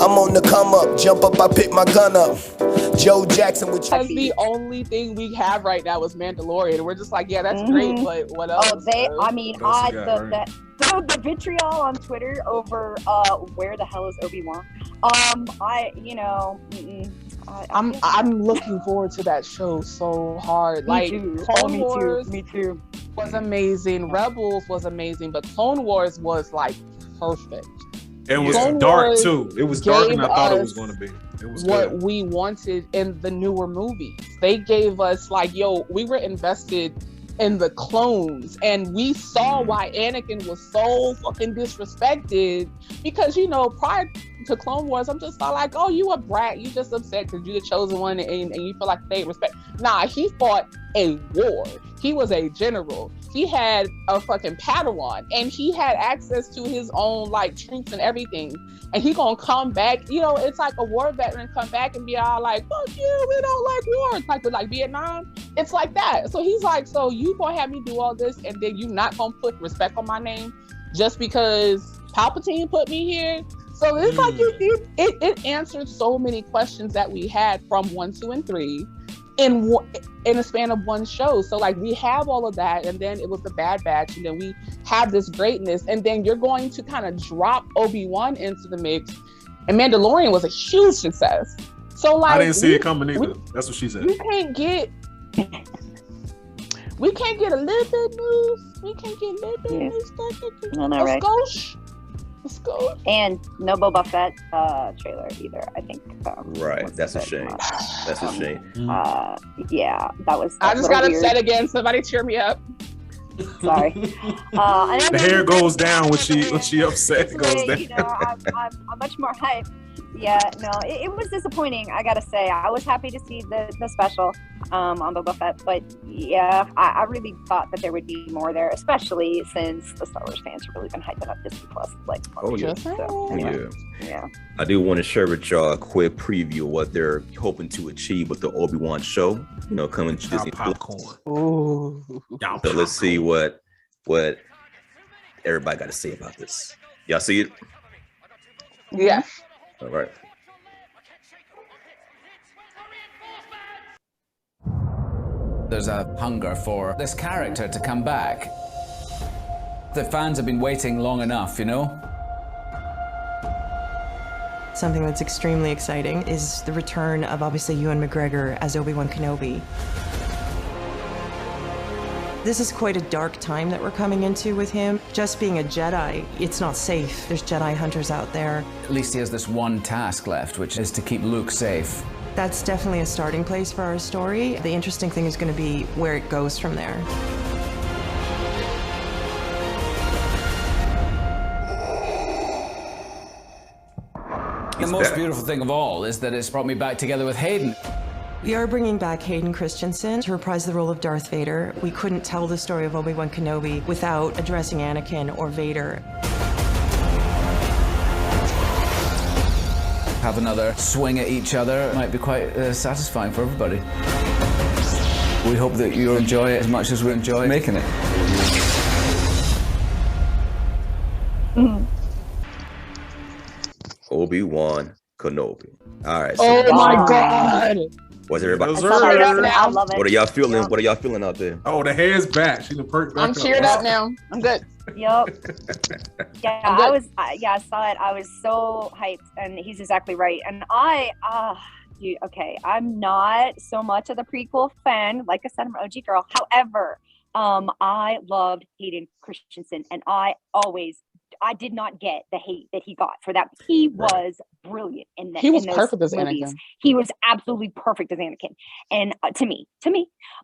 I'm on the come up, jump up, I pick my gun up. Joe Jackson with you. That's the only thing we have right now is Mandalorian. We're just like, yeah, that's great, but what else? The vitriol on Twitter over where the hell is Obi-Wan? I'm looking forward to that show so hard. Me too. Clone Wars Me too. was amazing. Rebels was amazing, but Clone Wars was like perfect. It was Clone dark Wars too. It was darker than I thought it was going to be. It was what good. we wanted in the newer movies. They gave us we were invested in the clones, and we saw why Anakin was so fucking disrespected, because prior to Clone Wars, I'm just like, oh, you a brat, you just upset because you're the chosen one, and you feel like they respect. Nah, he fought a war. He was a general. He had a fucking Padawan, and he had access to his own troops and everything. And he gonna come back, it's like a war veteran come back and be all like, fuck you, we don't like wars, like Vietnam. It's like that. So he's like, so you gonna have me do all this, and then you not gonna put respect on my name just because Palpatine put me here? So it's like it answered so many questions that we had from 1, 2, and 3 in a span of one show. So we have all of that, and then it was the Bad Batch, and then we have this greatness, and then you're going to kind of drop Obi-Wan into the mix, and Mandalorian was a huge success. So I didn't see it coming either. That's what she said. We can't get a little bit news. We can't get a little bit news. Right. Let's go. And no Boba Fett trailer either, I think. Right, that's a shame. That's a shame. Yeah, that was. I just got upset again. Somebody cheer me up. Sorry. The hair goes down when she upset. It goes down. I'm much more hyped. Yeah, no, it was disappointing. I gotta say, I was happy to see the special on Boba Fett, but yeah, I really thought that there would be more there, especially since the Star Wars fans have really been hyping up Disney Plus. Yeah. I do want to share with y'all a quick preview of what they're hoping to achieve with the Obi-Wan show. Coming to Disney Plus. Ooh. So let's see what everybody got to say about this. Y'all see it? Yeah. All right. There's a hunger for this character to come back. The fans have been waiting long enough, Something that's extremely exciting is the return of obviously Ewan McGregor as Obi-Wan Kenobi. This is quite a dark time that we're coming into with him. Just being a Jedi, it's not safe. There's Jedi hunters out there. At least he has this one task left, which is to keep Luke safe. That's definitely a starting place for our story. The interesting thing is going to be where it goes from there. The most beautiful thing of all is that it's brought me back together with Hayden. We are bringing back Hayden Christensen to reprise the role of Darth Vader. We couldn't tell the story of Obi-Wan Kenobi without addressing Anakin or Vader. Have another swing at each other might be quite satisfying for everybody. We hope that you enjoy it as much as we enjoy making it. Obi-Wan Kenobi. All right. So my God. What's everybody? I love it. What are y'all feeling? What are y'all feeling out there? Oh, the hair's back. She perked back I'm cheered up now. I'm good. Yep. Yeah, I saw it. I was so hyped, and he's exactly right. And I'm not so much of the prequel fan. Like I said, I'm an OG girl. However, I loved Hayden Christensen, and I did not get the hate that he got for that. He was brilliant in that. He was perfect as Anakin. He was absolutely perfect as Anakin, and to me.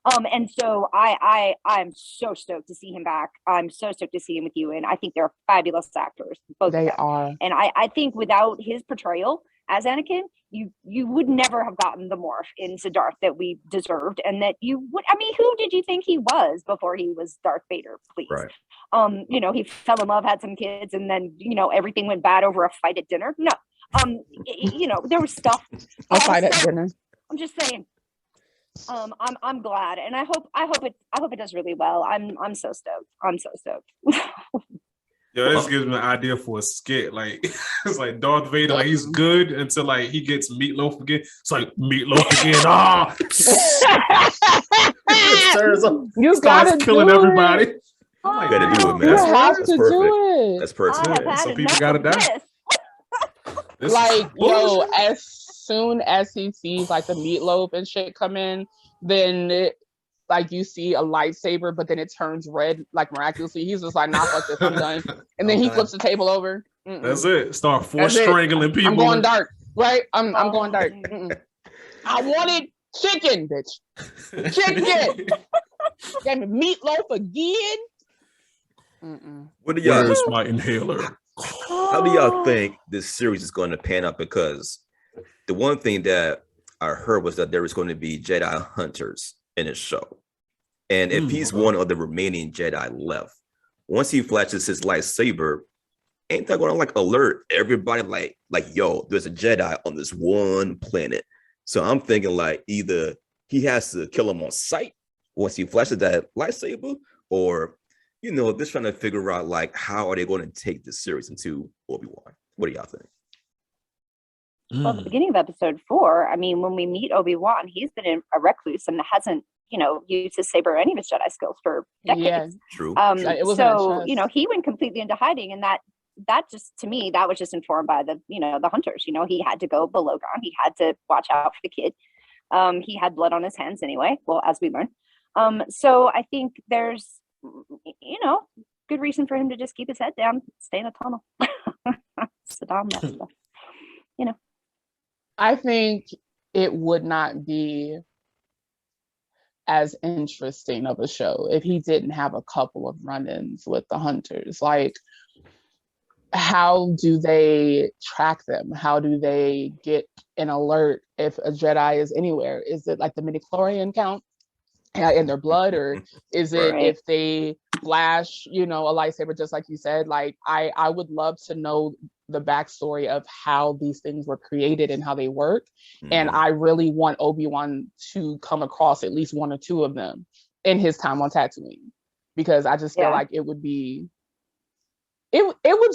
And so I'm so stoked to see him back. I'm so stoked to see him with you, and I think they're fabulous actors. Both they are. And I think without his portrayal as Anakin, you would never have gotten the morph into Darth that we deserved, and that you would. I mean, who did you think he was before he was Darth Vader? Please. Right. He fell in love, had some kids, and then everything went bad over a fight at dinner. No. There was stuff. A fight at dinner. I'm just saying. I'm glad, and I hope it does really well. I'm so stoked. Yo, this gives me an idea for a skit. Like it's like Darth Vader, like he's good until like he gets meatloaf again. It's like meatloaf again. Ah, you gotta killing everybody. You gotta do it, man. You have to do it. That's perfect. Some people gotta die. Like, yo, as soon as he sees like the meatloaf and shit come in, then like you see a lightsaber, but then it turns red like miraculously. He's just like, nah, fuck this, I'm done. And then he flips the table over. That's it. Start strangling people. I'm going dark, right? I'm going dark. I wanted chicken, bitch. Chicken. Gave me meatloaf again. What do y'all? Where's my inhaler? How do y'all think this series is going to pan out? Because the one thing that I heard was that there was going to be Jedi hunters in his show. And if he's one of the remaining Jedi left, once he flashes his lightsaber, ain't that going to like alert everybody like, yo, there's a Jedi on this one planet. So I'm thinking like either he has to kill him on sight once he flashes that lightsaber, or, you know, they're trying to figure out like, how are they going to take this series into Obi-Wan? What do y'all think? Well, at the beginning of episode 4, I mean, when we meet Obi-Wan, he's been a recluse and hasn't, you know, used his saber or any of his Jedi skills for decades. Yeah, true. So, you know, he went completely into hiding, and that just, to me, that was just informed by the, you know, the hunters. You know, he had to go below ground. He had to watch out for the kid. He had blood on his hands anyway. Well, as we learned. So I think there's, you know, good reason for him to just keep his head down, stay in a tunnel. Saddam, that stuff. You know. I think it would not be as interesting of a show if he didn't have a couple of run-ins with the hunters. Like, how do they track them? How do they get an alert if a Jedi is anywhere? Is it like the midichlorian count in their blood, or is it if they flash, you know, a lightsaber, just like you said? Like, I would love to know the backstory of how these things were created and how they work. And I really want Obi-Wan to come across at least one or two of them in his time on Tatooine, because I just feel like it would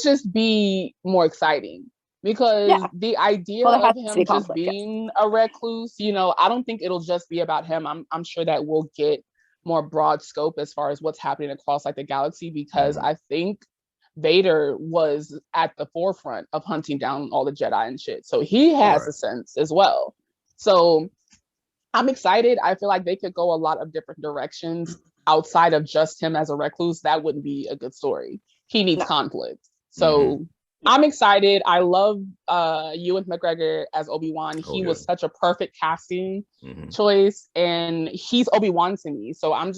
just be more exciting, because the idea of him just being a recluse, you know, I don't think it'll just be about him. I'm sure that we'll get more broad scope as far as what's happening across like the galaxy, because I think Vader was at the forefront of hunting down all the Jedi and shit. So he has a sense as well. So I'm excited. I feel like they could go a lot of different directions outside of just him as a recluse. That wouldn't be a good story. He needs conflict. So I'm excited. I love Ewan McGregor as Obi-Wan. He was such a perfect casting choice, and he's Obi-Wan to me. So I'm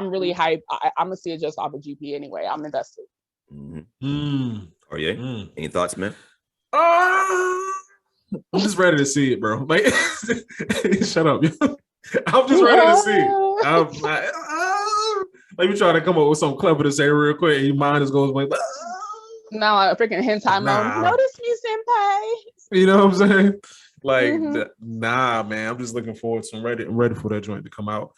really hyped. I'm gonna see it just off of GP anyway. I'm invested. Are you? Any thoughts, man? I'm just ready to see it, bro. Like, shut up. I'm just ready to see it. I'm like, let me try to come up with something clever to say real quick, and your mind just goes like, now a freaking hentai mode. Notice me, senpai. You know what I'm saying? Like, nah, man. I'm just looking forward to. I'm ready for that joint to come out.